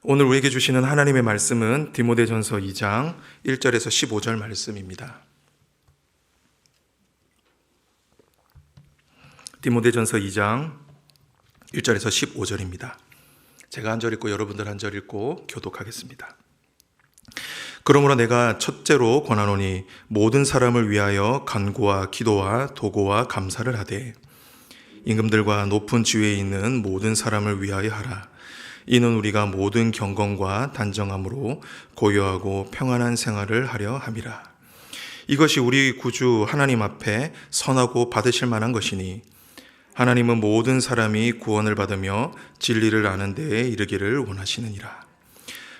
오늘 우리에게 주시는 하나님의 말씀은 디모데전서 2장 1절에서 15절 말씀입니다. 디모데전서 2장 1절에서 15절입니다. 제가 한 절 읽고 여러분들 한 절 읽고 교독하겠습니다. 그러므로 내가 첫째로 권하노니 모든 사람을 위하여 간구와 기도와 도고와 감사를 하되 임금들과 높은 지위에 있는 모든 사람을 위하여 하라. 이는 우리가 모든 경건과 단정함으로 고요하고 평안한 생활을 하려 함이라. 이것이 우리 구주 하나님 앞에 선하고 받으실 만한 것이니 하나님은 모든 사람이 구원을 받으며 진리를 아는 데에 이르기를 원하시느니라.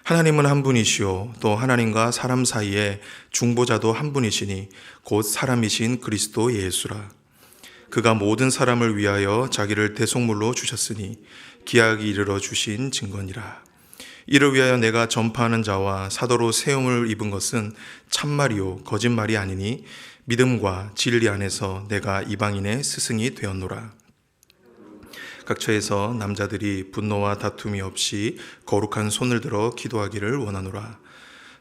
하나님은 한 분이시요 또 하나님과 사람 사이에 중보자도 한 분이시니 곧 사람이신 그리스도 예수라. 그가 모든 사람을 위하여 자기를 대속물로 주셨으니 기약이 이르러 주신 증거니라. 이를 위하여 내가 전파하는 자와 사도로 세움을 입은 것은 참말이요 거짓말이 아니니 믿음과 진리 안에서 내가 이방인의 스승이 되었노라. 각처에서 남자들이 분노와 다툼이 없이 거룩한 손을 들어 기도하기를 원하노라.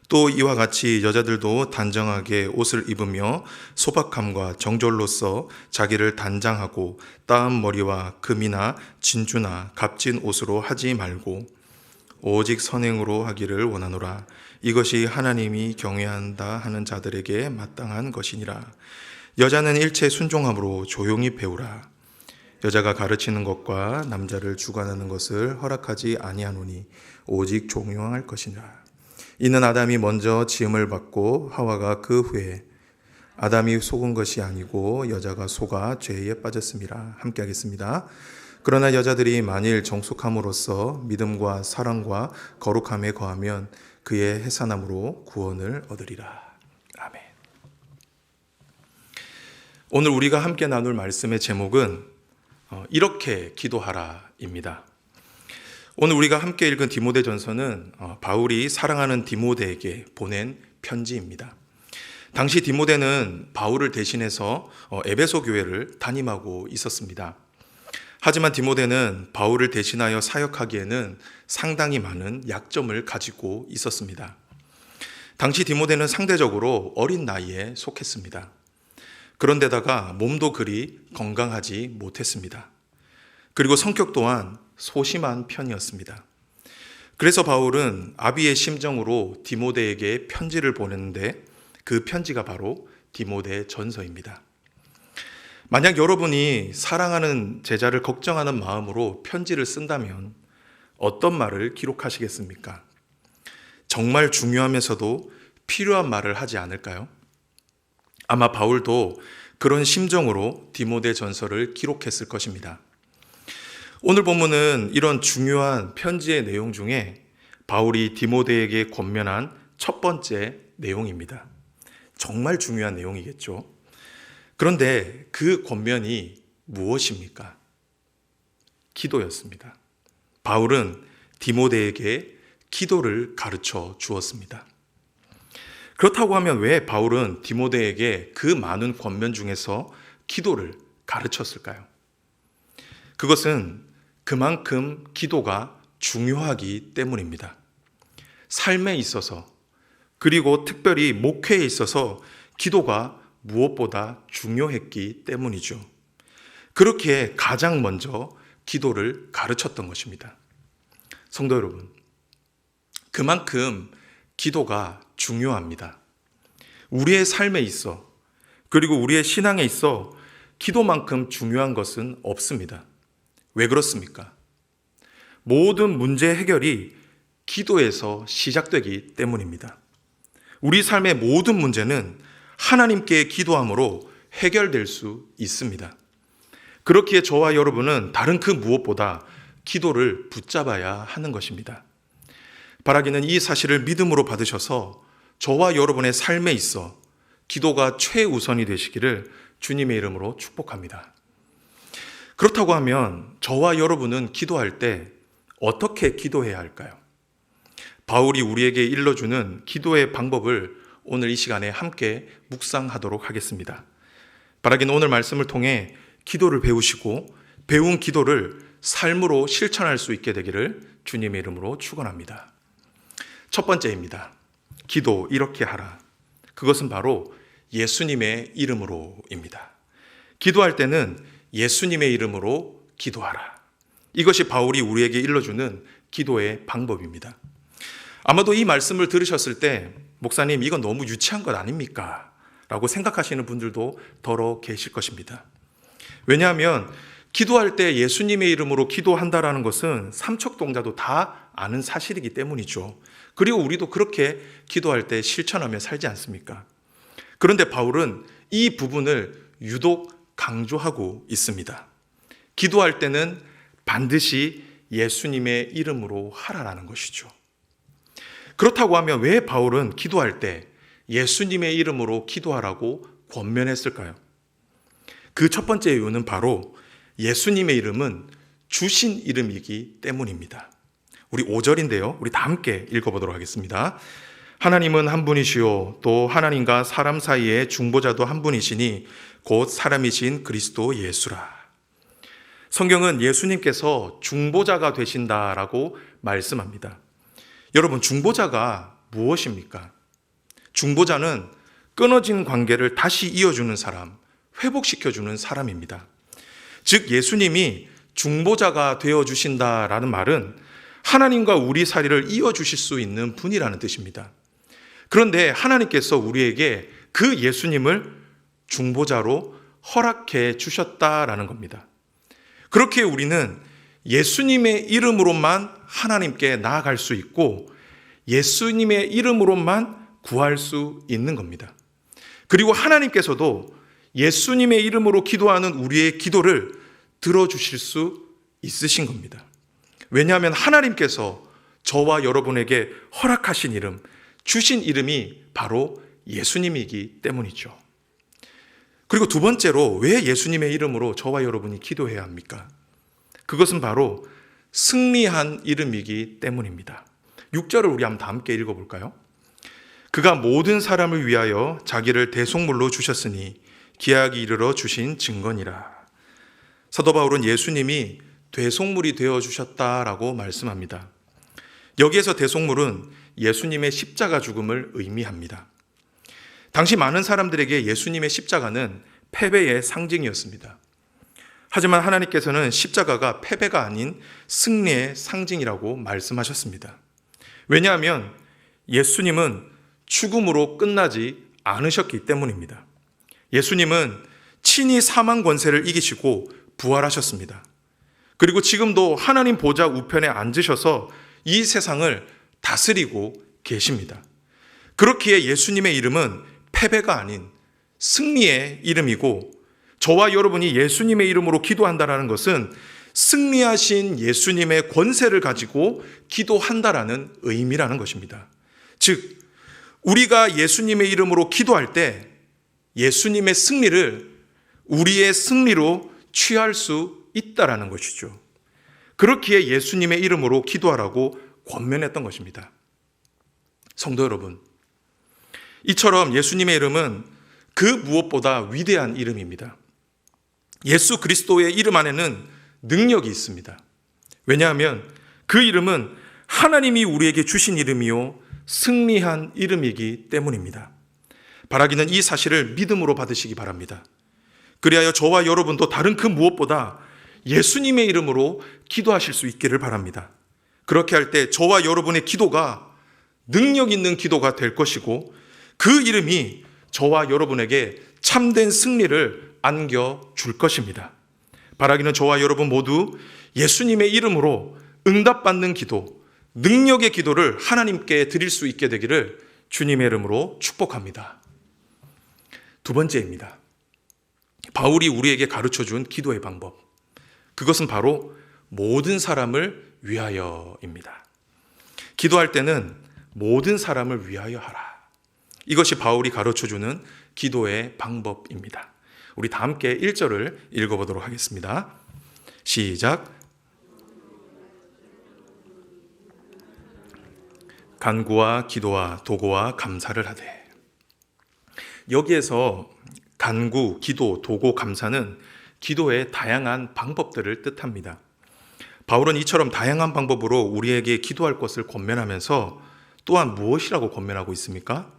또 이와 같이 여자들도 단정하게 옷을 입으며 소박함과 정절로서 자기를 단장하고 따은 머리와 금이나 진주나 값진 옷으로 하지 말고 오직 선행으로 하기를 원하노라. 이것이 하나님이 경외한다 하는 자들에게 마땅한 것이니라. 여자는 일체 순종함으로 조용히 배우라. 여자가 가르치는 것과 남자를 주관하는 것을 허락하지 아니하노니 오직 종용할 것이니라. 이는 아담이 먼저 지음을 받고 하와가 그 후에 아담이 속은 것이 아니고 여자가 속아 죄에 빠졌음이라. 함께 하겠습니다. 그러나 여자들이 만일 정숙함으로써 믿음과 사랑과 거룩함에 거하면 그의 해산함으로 구원을 얻으리라. 아멘. 오늘 우리가 함께 나눌 말씀의 제목은 이렇게 기도하라입니다. 오늘 우리가 함께 읽은 디모데전서는 바울이 사랑하는 디모데에게 보낸 편지입니다. 당시 디모데는 바울을 대신해서 에베소 교회를 담임하고 있었습니다. 하지만 디모데는 바울을 대신하여 사역하기에는 상당히 많은 약점을 가지고 있었습니다. 당시 디모데는 상대적으로 어린 나이에 속했습니다. 그런데다가 몸도 그리 건강하지 못했습니다. 그리고 성격 또한 소심한 편이었습니다. 그래서 바울은 아비의 심정으로 디모데에게 편지를 보냈는데 그 편지가 바로 디모데전서입니다. 만약 여러분이 사랑하는 제자를 걱정하는 마음으로 편지를 쓴다면 어떤 말을 기록하시겠습니까? 정말 중요하면서도 필요한 말을 하지 않을까요? 아마 바울도 그런 심정으로 디모데전서를 기록했을 것입니다. 오늘 본문은 이런 중요한 편지의 내용 중에 바울이 디모데에게 권면한 첫 번째 내용입니다. 정말 중요한 내용이겠죠. 그런데 그 권면이 무엇입니까? 기도였습니다. 바울은 디모데에게 기도를 가르쳐 주었습니다. 그렇다고 하면 왜 바울은 디모데에게 그 많은 권면 중에서 기도를 가르쳤을까요? 그것은 그만큼 기도가 중요하기 때문입니다. 삶에 있어서 그리고 특별히 목회에 있어서 기도가 무엇보다 중요했기 때문이죠. 그렇게 가장 먼저 기도를 가르쳤던 것입니다. 성도 여러분, 그만큼 기도가 중요합니다. 우리의 삶에 있어 그리고 우리의 신앙에 있어 기도만큼 중요한 것은 없습니다. 왜 그렇습니까? 모든 문제 해결이 기도에서 시작되기 때문입니다. 우리 삶의 모든 문제는 하나님께 기도함으로 해결될 수 있습니다. 그렇기에 저와 여러분은 다른 그 무엇보다 기도를 붙잡아야 하는 것입니다. 바라기는 이 사실을 믿음으로 받으셔서 저와 여러분의 삶에 있어 기도가 최우선이 되시기를 주님의 이름으로 축복합니다. 그렇다고 하면 저와 여러분은 기도할 때 어떻게 기도해야 할까요? 바울이 우리에게 일러주는 기도의 방법을 오늘 이 시간에 함께 묵상하도록 하겠습니다. 바라기는 오늘 말씀을 통해 기도를 배우시고 배운 기도를 삶으로 실천할 수 있게 되기를 주님의 이름으로 축원합니다. 첫 번째입니다. 기도 이렇게 하라. 그것은 바로 예수님의 이름으로입니다. 기도할 때는 예수님의 이름으로 기도하라. 이것이 바울이 우리에게 일러주는 기도의 방법입니다. 아마도 이 말씀을 들으셨을 때 목사님 이건 너무 유치한 것 아닙니까? 라고 생각하시는 분들도 더러 계실 것입니다. 왜냐하면 기도할 때 예수님의 이름으로 기도한다라는 것은 삼척동자도 다 아는 사실이기 때문이죠. 그리고 우리도 그렇게 기도할 때 실천하며 살지 않습니까? 그런데 바울은 이 부분을 유독 강조하고 있습니다. 기도할 때는 반드시 예수님의 이름으로 하라라는 것이죠. 그렇다고 하면 왜 바울은 기도할 때 예수님의 이름으로 기도하라고 권면했을까요? 그 첫 번째 이유는 바로 예수님의 이름은 주신 이름이기 때문입니다. 우리 5절인데요. 우리 다 함께 읽어보도록 하겠습니다. 하나님은 한 분이시요 또 하나님과 사람 사이의 중보자도 한 분이시니 곧 사람이신 그리스도 예수라. 성경은 예수님께서 중보자가 되신다라고 말씀합니다. 여러분, 중보자가 무엇입니까? 중보자는 끊어진 관계를 다시 이어주는 사람, 회복시켜주는 사람입니다. 즉 예수님이 중보자가 되어주신다라는 말은 하나님과 우리 사이를 이어주실 수 있는 분이라는 뜻입니다. 그런데 하나님께서 우리에게 그 예수님을 중보자로 허락해 주셨다라는 겁니다. 그렇게 우리는 예수님의 이름으로만 하나님께 나아갈 수 있고 예수님의 이름으로만 구할 수 있는 겁니다. 그리고 하나님께서도 예수님의 이름으로 기도하는 우리의 기도를 들어주실 수 있으신 겁니다. 왜냐하면 하나님께서 저와 여러분에게 허락하신 이름, 주신 이름이 바로 예수님이기 때문이죠. 그리고 두 번째로 왜 예수님의 이름으로 저와 여러분이 기도해야 합니까? 그것은 바로 승리한 이름이기 때문입니다. 6절을 우리 한번 다 함께 읽어볼까요? 그가 모든 사람을 위하여 자기를 대속물로 주셨으니 기약이 이르러 주신 증거니라. 사도 바울은 예수님이 대속물이 되어주셨다라고 말씀합니다. 여기에서 대속물은 예수님의 십자가 죽음을 의미합니다. 당시 많은 사람들에게 예수님의 십자가는 패배의 상징이었습니다. 하지만 하나님께서는 십자가가 패배가 아닌 승리의 상징이라고 말씀하셨습니다. 왜냐하면 예수님은 죽음으로 끝나지 않으셨기 때문입니다. 예수님은 친히 사망 권세를 이기시고 부활하셨습니다. 그리고 지금도 하나님 보좌 우편에 앉으셔서 이 세상을 다스리고 계십니다. 그렇기에 예수님의 이름은 패배가 아닌 승리의 이름이고 저와 여러분이 예수님의 이름으로 기도한다는 것은 승리하신 예수님의 권세를 가지고 기도한다라는 의미라는 것입니다. 즉 우리가 예수님의 이름으로 기도할 때 예수님의 승리를 우리의 승리로 취할 수 있다라는 것이죠. 그렇기에 예수님의 이름으로 기도하라고 권면했던 것입니다. 성도 여러분, 이처럼 예수님의 이름은 그 무엇보다 위대한 이름입니다. 예수 그리스도의 이름 안에는 능력이 있습니다. 왜냐하면 그 이름은 하나님이 우리에게 주신 이름이요 승리한 이름이기 때문입니다. 바라기는 이 사실을 믿음으로 받으시기 바랍니다. 그리하여 저와 여러분도 다른 그 무엇보다 예수님의 이름으로 기도하실 수 있기를 바랍니다. 그렇게 할 때 저와 여러분의 기도가 능력 있는 기도가 될 것이고 그 이름이 저와 여러분에게 참된 승리를 안겨줄 것입니다. 바라기는 저와 여러분 모두 예수님의 이름으로 응답받는 기도, 능력의 기도를 하나님께 드릴 수 있게 되기를 주님의 이름으로 축복합니다. 두 번째입니다. 바울이 우리에게 가르쳐준 기도의 방법. 그것은 바로 모든 사람을 위하여입니다. 기도할 때는 모든 사람을 위하여 하라. 이것이 바울이 가르쳐주는 기도의 방법입니다. 우리 다 함께 1절을 읽어보도록 하겠습니다. 시작. 간구와 기도와 도고와 감사를 하되. 여기에서 간구, 기도, 도고, 감사는 기도의 다양한 방법들을 뜻합니다. 바울은 이처럼 다양한 방법으로 우리에게 기도할 것을 권면하면서 또한 무엇이라고 권면하고 있습니까?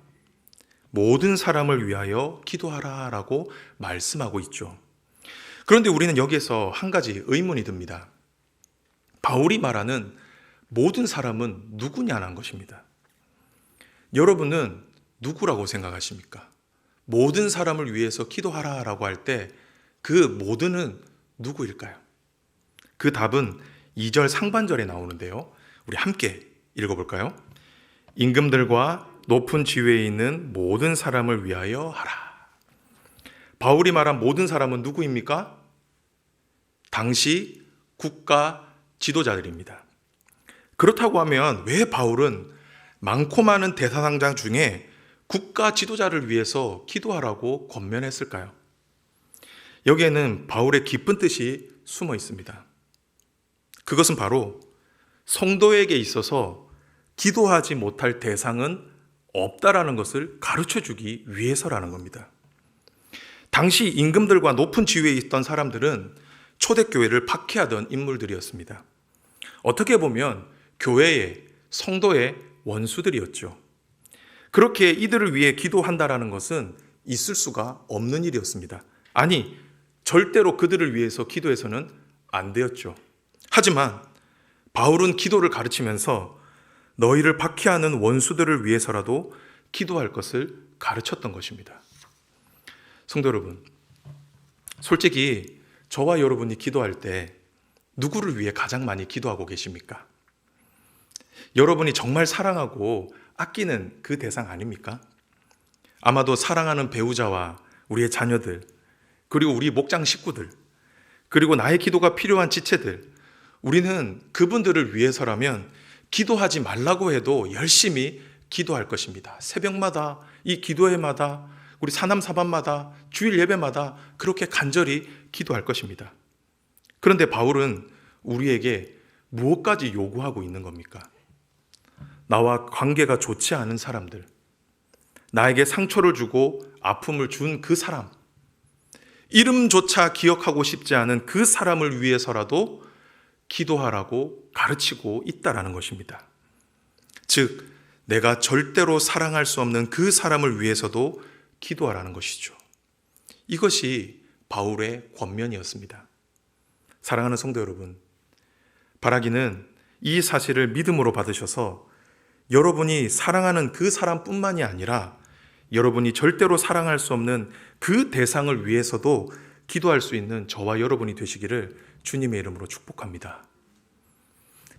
모든 사람을 위하여 기도하라라고 말씀하고 있죠. 그런데 우리는 여기에서 한 가지 의문이 듭니다. 바울이 말하는 모든 사람은 누구냐는 것입니다. 여러분은 누구라고 생각하십니까? 모든 사람을 위해서 기도하라라고 할 때 그 모든은 누구일까요? 그 답은 2절 상반절에 나오는데요. 우리 함께 읽어볼까요? 임금들과 높은 지위에 있는 모든 사람을 위하여 하라. 바울이 말한 모든 사람은 누구입니까? 당시 국가 지도자들입니다. 그렇다고 하면 왜 바울은 많고 많은 대사상장 중에 국가 지도자를 위해서 기도하라고 권면했을까요? 여기에는 바울의 깊은 뜻이 숨어 있습니다. 그것은 바로 성도에게 있어서 기도하지 못할 대상은 없다라는 것을 가르쳐 주기 위해서라는 겁니다. 당시 임금들과 높은 지위에 있던 사람들은 초대교회를 박해하던 인물들이었습니다. 어떻게 보면 교회의, 성도의 원수들이었죠. 그렇게 이들을 위해 기도한다라는 것은 있을 수가 없는 일이었습니다. 아니, 절대로 그들을 위해서 기도해서는 안 되었죠. 하지만 바울은 기도를 가르치면서 너희를 박해하는 원수들을 위해서라도 기도할 것을 가르쳤던 것입니다. 성도 여러분, 솔직히 저와 여러분이 기도할 때 누구를 위해 가장 많이 기도하고 계십니까? 여러분이 정말 사랑하고 아끼는 그 대상 아닙니까? 아마도 사랑하는 배우자와 우리의 자녀들, 그리고 우리 목장 식구들, 그리고 나의 기도가 필요한 지체들, 우리는 그분들을 위해서라면 기도하지 말라고 해도 열심히 기도할 것입니다. 새벽마다, 이 기도회마다, 우리 사남사반마다, 주일 예배마다 그렇게 간절히 기도할 것입니다. 그런데 바울은 우리에게 무엇까지 요구하고 있는 겁니까? 나와 관계가 좋지 않은 사람들, 나에게 상처를 주고 아픔을 준 그 사람, 이름조차 기억하고 싶지 않은 그 사람을 위해서라도 기도하라고 가르치고 있다라는 것입니다. 즉, 내가 절대로 사랑할 수 없는 그 사람을 위해서도 기도하라는 것이죠. 이것이 바울의 권면이었습니다. 사랑하는 성도 여러분, 바라기는 이 사실을 믿음으로 받으셔서 여러분이 사랑하는 그 사람뿐만이 아니라 여러분이 절대로 사랑할 수 없는 그 대상을 위해서도 기도할 수 있는 저와 여러분이 되시기를 주님의 이름으로 축복합니다.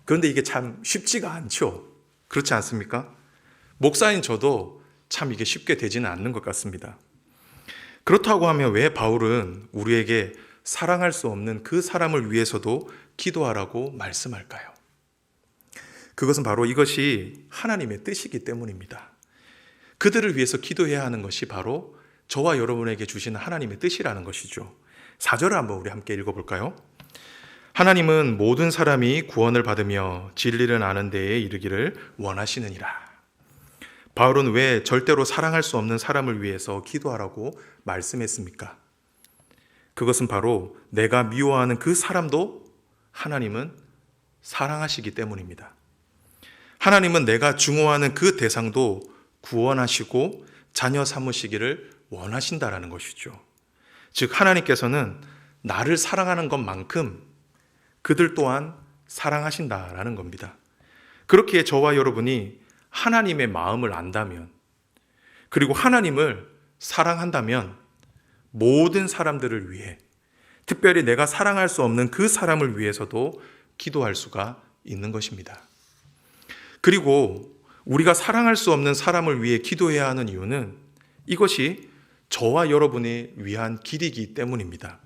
그런데 이게 참 쉽지가 않죠. 그렇지 않습니까? 목사인 저도 참 이게 쉽게 되지는 않는 것 같습니다. 그렇다고 하면 왜 바울은 우리에게 사랑할 수 없는 그 사람을 위해서도 기도하라고 말씀할까요? 그것은 바로 이것이 하나님의 뜻이기 때문입니다. 그들을 위해서 기도해야 하는 것이 바로 저와 여러분에게 주시는 하나님의 뜻이라는 것이죠. 4절을 한번 우리 함께 읽어볼까요? 하나님은 모든 사람이 구원을 받으며 진리를 아는 데에 이르기를 원하시느니라. 바울은 왜 절대로 사랑할 수 없는 사람을 위해서 기도하라고 말씀했습니까? 그것은 바로 내가 미워하는 그 사람도 하나님은 사랑하시기 때문입니다. 하나님은 내가 증오하는 그 대상도 구원하시고 자녀 삼으시기를 원하신다라는 것이죠. 즉, 하나님께서는 나를 사랑하는 것만큼 그들 또한 사랑하신다라는 겁니다. 그렇기에 저와 여러분이 하나님의 마음을 안다면, 그리고 하나님을 사랑한다면 모든 사람들을 위해, 특별히 내가 사랑할 수 없는 그 사람을 위해서도 기도할 수가 있는 것입니다. 그리고 우리가 사랑할 수 없는 사람을 위해 기도해야 하는 이유는 이것이 저와 여러분을 위한 길이기 때문입니다.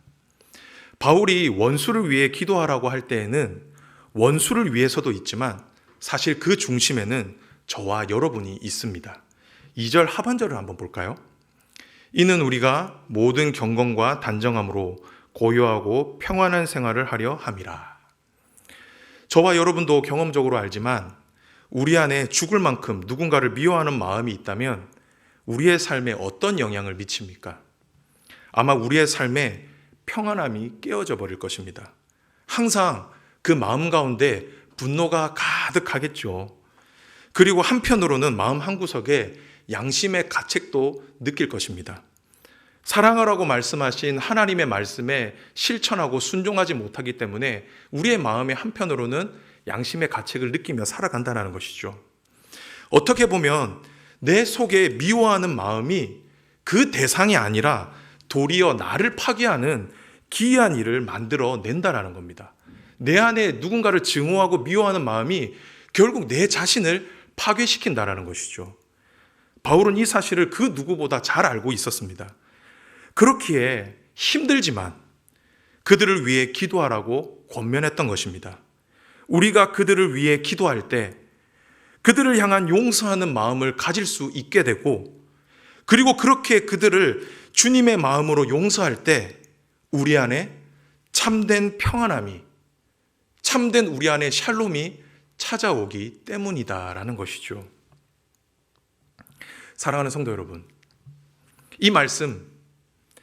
바울이 원수를 위해 기도하라고 할 때에는 원수를 위해서도 있지만 사실 그 중심에는 저와 여러분이 있습니다. 2절 하반절을 한번 볼까요? 이는 우리가 모든 경건과 단정함으로 고요하고 평안한 생활을 하려 함이라. 저와 여러분도 경험적으로 알지만 우리 안에 죽을 만큼 누군가를 미워하는 마음이 있다면 우리의 삶에 어떤 영향을 미칩니까? 아마 우리의 삶에 평안함이 깨어져 버릴 것입니다. 항상 그 마음 가운데 분노가 가득하겠죠. 그리고 한편으로는 마음 한구석에 양심의 가책도 느낄 것입니다. 사랑하라고 말씀하신 하나님의 말씀에 실천하고 순종하지 못하기 때문에 우리의 마음의 한편으로는 양심의 가책을 느끼며 살아간다는 것이죠. 어떻게 보면 내 속에 미워하는 마음이 그 대상이 아니라 도리어 나를 파괴하는 기이한 일을 만들어 낸다는 겁니다. 내 안에 누군가를 증오하고 미워하는 마음이 결국 내 자신을 파괴시킨다는 것이죠. 바울은 이 사실을 그 누구보다 잘 알고 있었습니다. 그렇기에 힘들지만 그들을 위해 기도하라고 권면했던 것입니다. 우리가 그들을 위해 기도할 때 그들을 향한 용서하는 마음을 가질 수 있게 되고, 그리고 그렇게 그들을 주님의 마음으로 용서할 때 우리 안에 참된 평안함이, 참된 우리 안에 샬롬이 찾아오기 때문이다라는 것이죠. 사랑하는 성도 여러분, 이 말씀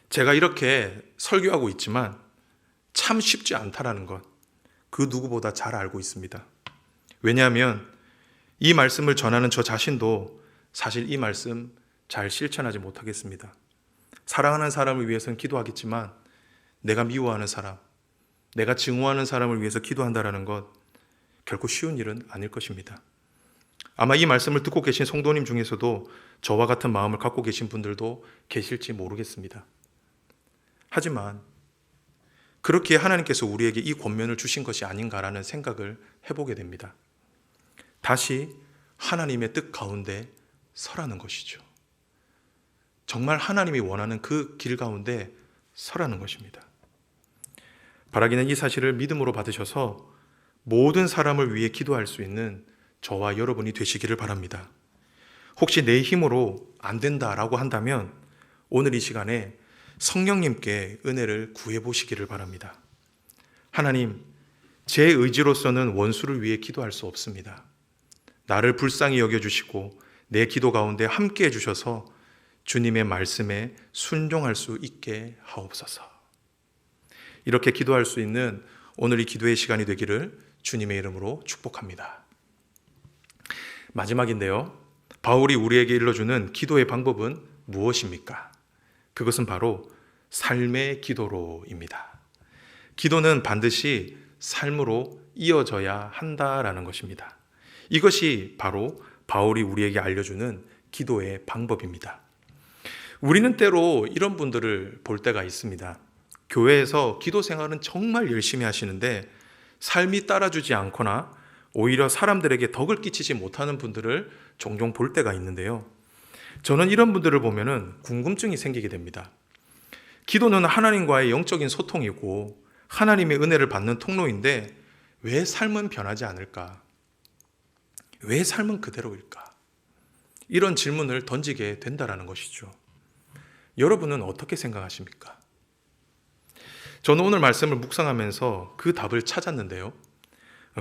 제가 이렇게 설교하고 있지만 참 쉽지 않다라는 것, 그 누구보다 잘 알고 있습니다. 왜냐하면 이 말씀을 전하는 저 자신도 사실 이 말씀 잘 실천하지 못하겠습니다. 사랑하는 사람을 위해서는 기도하겠지만 내가 미워하는 사람, 내가 증오하는 사람을 위해서 기도한다는 것 결코 쉬운 일은 아닐 것입니다. 아마 이 말씀을 듣고 계신 성도님 중에서도 저와 같은 마음을 갖고 계신 분들도 계실지 모르겠습니다. 하지만 그렇게 하나님께서 우리에게 이 권면을 주신 것이 아닌가라는 생각을 해보게 됩니다. 다시 하나님의 뜻 가운데 서라는 것이죠. 정말 하나님이 원하는 그 길 가운데 서라는 것입니다. 바라기는 이 사실을 믿음으로 받으셔서 모든 사람을 위해 기도할 수 있는 저와 여러분이 되시기를 바랍니다. 혹시 내 힘으로 안 된다라고 한다면 오늘 이 시간에 성령님께 은혜를 구해보시기를 바랍니다. 하나님, 제 의지로서는 원수를 위해 기도할 수 없습니다. 나를 불쌍히 여겨주시고 내 기도 가운데 함께 해주셔서 주님의 말씀에 순종할 수 있게 하옵소서. 이렇게 기도할 수 있는 오늘 이 기도의 시간이 되기를 주님의 이름으로 축복합니다. 마지막인데요, 바울이 우리에게 일러주는 기도의 방법은 무엇입니까? 그것은 바로 삶의 기도로입니다. 기도는 반드시 삶으로 이어져야 한다라는 것입니다. 이것이 바로 바울이 우리에게 알려주는 기도의 방법입니다. 우리는 때로 이런 분들을 볼 때가 있습니다. 교회에서 기도 생활은 정말 열심히 하시는데 삶이 따라주지 않거나 오히려 사람들에게 덕을 끼치지 못하는 분들을 종종 볼 때가 있는데요. 저는 이런 분들을 보면은 궁금증이 생기게 됩니다. 기도는 하나님과의 영적인 소통이고 하나님의 은혜를 받는 통로인데 왜 삶은 변하지 않을까? 왜 삶은 그대로일까? 이런 질문을 던지게 된다는 것이죠. 여러분은 어떻게 생각하십니까? 저는 오늘 말씀을 묵상하면서 그 답을 찾았는데요.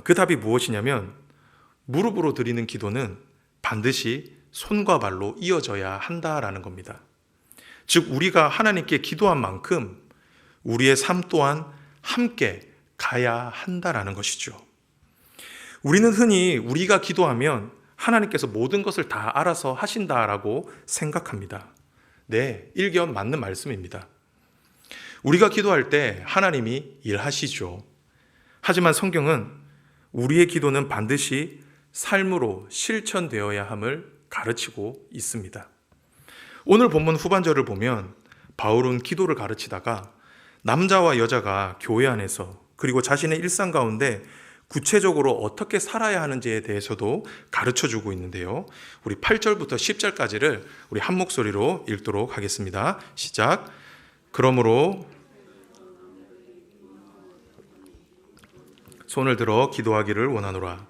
그 답이 무엇이냐면 무릎으로 드리는 기도는 반드시 손과 발로 이어져야 한다라는 겁니다. 즉 우리가 하나님께 기도한 만큼 우리의 삶 또한 함께 가야 한다라는 것이죠. 우리는 흔히 우리가 기도하면 하나님께서 모든 것을 다 알아서 하신다라고 생각합니다. 네, 일견 맞는 말씀입니다. 우리가 기도할 때 하나님이 일하시죠. 하지만 성경은 우리의 기도는 반드시 삶으로 실천되어야 함을 가르치고 있습니다. 오늘 본문 후반절을 보면 바울은 기도를 가르치다가 남자와 여자가 교회 안에서 그리고 자신의 일상 가운데 구체적으로 어떻게 살아야 하는지에 대해서도 가르쳐주고 있는데요. 우리 8절부터 10절까지를 우리 한 목소리로 읽도록 하겠습니다. 시작. 그러므로 손을 들어 기도하기를 원하노라.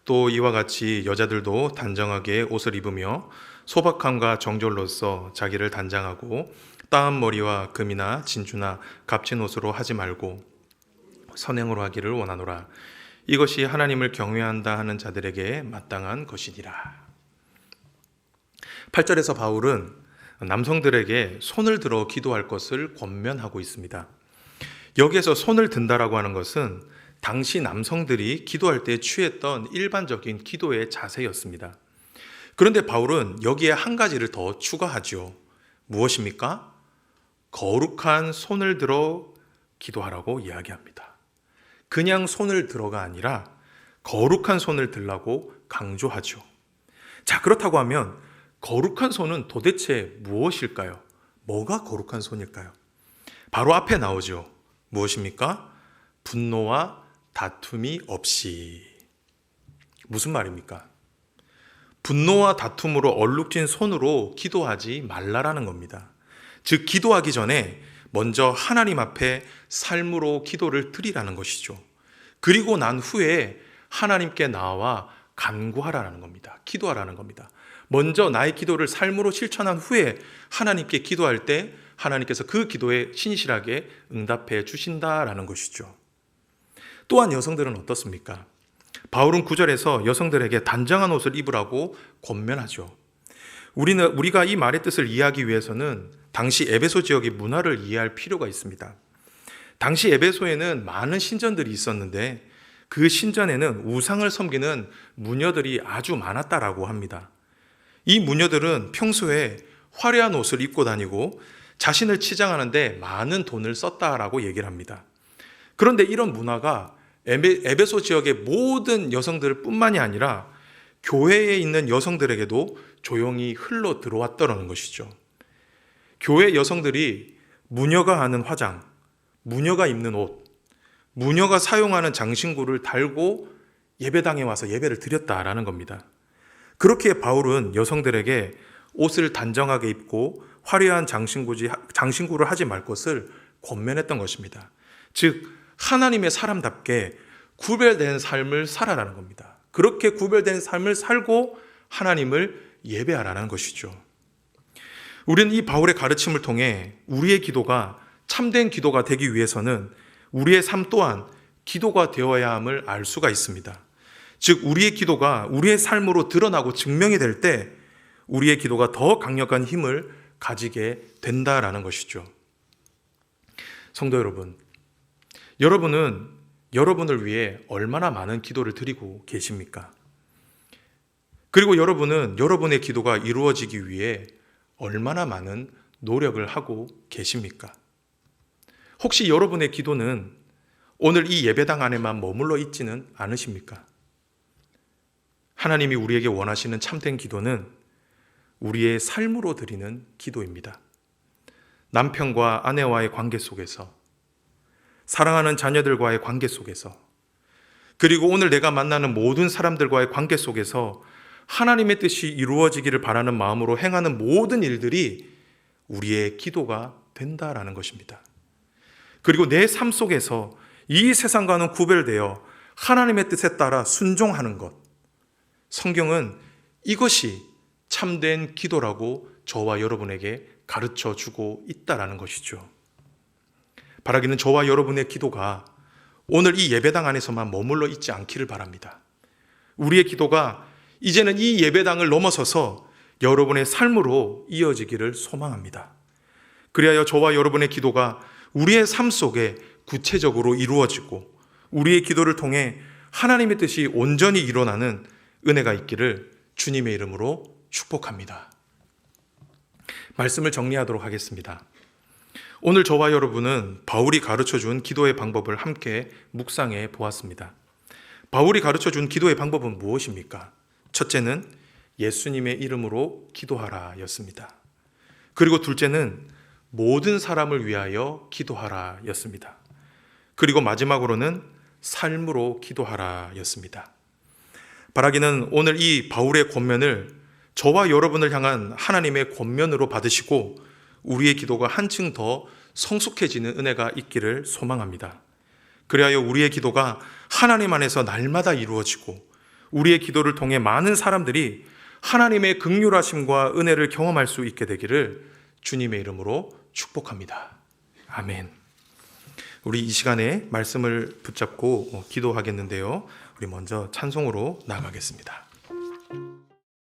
또 이와 같이 여자들도 단정하게 옷을 입으며 소박함과 정절로서 자기를 단장하고 따은 머리와 금이나 진주나 값진 옷으로 하지 말고 선행으로 하기를 원하노라. 이것이 하나님을 경외한다 하는 자들에게 마땅한 것이니라. 8절에서 바울은 남성들에게 손을 들어 기도할 것을 권면하고 있습니다. 여기에서 손을 든다라고 하는 것은 당시 남성들이 기도할 때 취했던 일반적인 기도의 자세였습니다. 그런데 바울은 여기에 한 가지를 더 추가하죠. 무엇입니까? 거룩한 손을 들어 기도하라고 이야기합니다. 그냥 손을 들어가 아니라 거룩한 손을 들라고 강조하죠. 자, 그렇다고 하면 거룩한 손은 도대체 무엇일까요? 뭐가 거룩한 손일까요? 바로 앞에 나오죠. 무엇입니까? 분노와 다툼이 없이. 무슨 말입니까? 분노와 다툼으로 얼룩진 손으로 기도하지 말라라는 겁니다. 즉, 기도하기 전에 먼저 하나님 앞에 삶으로 기도를 드리라는 것이죠. 그리고 난 후에 하나님께 나와 간구하라는 겁니다. 기도하라는 겁니다. 먼저 나의 기도를 삶으로 실천한 후에 하나님께 기도할 때 하나님께서 그 기도에 신실하게 응답해 주신다라는 것이죠. 또한 여성들은 어떻습니까? 바울은 9절에서 여성들에게 단정한 옷을 입으라고 권면하죠. 우리가 이 말의 뜻을 이해하기 위해서는 당시 에베소 지역의 문화를 이해할 필요가 있습니다. 당시 에베소에는 많은 신전들이 있었는데 그 신전에는 우상을 섬기는 무녀들이 아주 많았다라고 합니다. 이 무녀들은 평소에 화려한 옷을 입고 다니고 자신을 치장하는데 많은 돈을 썼다라고 얘기를 합니다. 그런데 이런 문화가 에베소 지역의 모든 여성들 뿐만이 아니라 교회에 있는 여성들에게도 조용히 흘러 들어왔다는 것이죠. 교회 여성들이 무녀가 하는 화장, 무녀가 입는 옷, 무녀가 사용하는 장신구를 달고 예배당에 와서 예배를 드렸다라는 겁니다. 그렇게 바울은 여성들에게 옷을 단정하게 입고 화려한 장신구를 하지 말 것을 권면했던 것입니다. 즉, 하나님의 사람답게 구별된 삶을 살아라는 겁니다. 그렇게 구별된 삶을 살고 하나님을 예배하라는 것이죠. 우리는 이 바울의 가르침을 통해 우리의 기도가 참된 기도가 되기 위해서는 우리의 삶 또한 기도가 되어야 함을 알 수가 있습니다. 즉, 우리의 기도가 우리의 삶으로 드러나고 증명이 될 때 우리의 기도가 더 강력한 힘을 가지게 된다라는 것이죠. 성도 여러분, 여러분은 여러분을 위해 얼마나 많은 기도를 드리고 계십니까? 그리고 여러분은 여러분의 기도가 이루어지기 위해 얼마나 많은 노력을 하고 계십니까? 혹시 여러분의 기도는 오늘 이 예배당 안에만 머물러 있지는 않으십니까? 하나님이 우리에게 원하시는 참된 기도는 우리의 삶으로 드리는 기도입니다. 남편과 아내와의 관계 속에서, 사랑하는 자녀들과의 관계 속에서, 그리고 오늘 내가 만나는 모든 사람들과의 관계 속에서 하나님의 뜻이 이루어지기를 바라는 마음으로 행하는 모든 일들이 우리의 기도가 된다라는 것입니다. 그리고 내 삶 속에서 이 세상과는 구별되어 하나님의 뜻에 따라 순종하는 것, 성경은 이것이 참된 기도라고 저와 여러분에게 가르쳐 주고 있다라는 것이죠. 바라기는 저와 여러분의 기도가 오늘 이 예배당 안에서만 머물러 있지 않기를 바랍니다. 우리의 기도가 이제는 이 예배당을 넘어서서 여러분의 삶으로 이어지기를 소망합니다. 그리하여 저와 여러분의 기도가 우리의 삶 속에 구체적으로 이루어지고 우리의 기도를 통해 하나님의 뜻이 온전히 일어나는 은혜가 있기를 주님의 이름으로 축복합니다. 말씀을 정리하도록 하겠습니다. 오늘 저와 여러분은 바울이 가르쳐준 기도의 방법을 함께 묵상해 보았습니다. 바울이 가르쳐준 기도의 방법은 무엇입니까? 첫째는 예수님의 이름으로 기도하라 였습니다. 그리고 둘째는 모든 사람을 위하여 기도하라 였습니다. 그리고 마지막으로는 삶으로 기도하라 였습니다. 바라기는 오늘 이 바울의 권면을 저와 여러분을 향한 하나님의 권면으로 받으시고 우리의 기도가 한층 더 성숙해지는 은혜가 있기를 소망합니다. 그리하여 우리의 기도가 하나님 안에서 날마다 이루어지고 우리의 기도를 통해 많은 사람들이 하나님의 긍휼하심과 은혜를 경험할 수 있게 되기를 주님의 이름으로 축복합니다. 아멘. 우리 이 시간에 말씀을 붙잡고 기도하겠는데요. 우리 먼저 찬송으로 나아가겠습니다.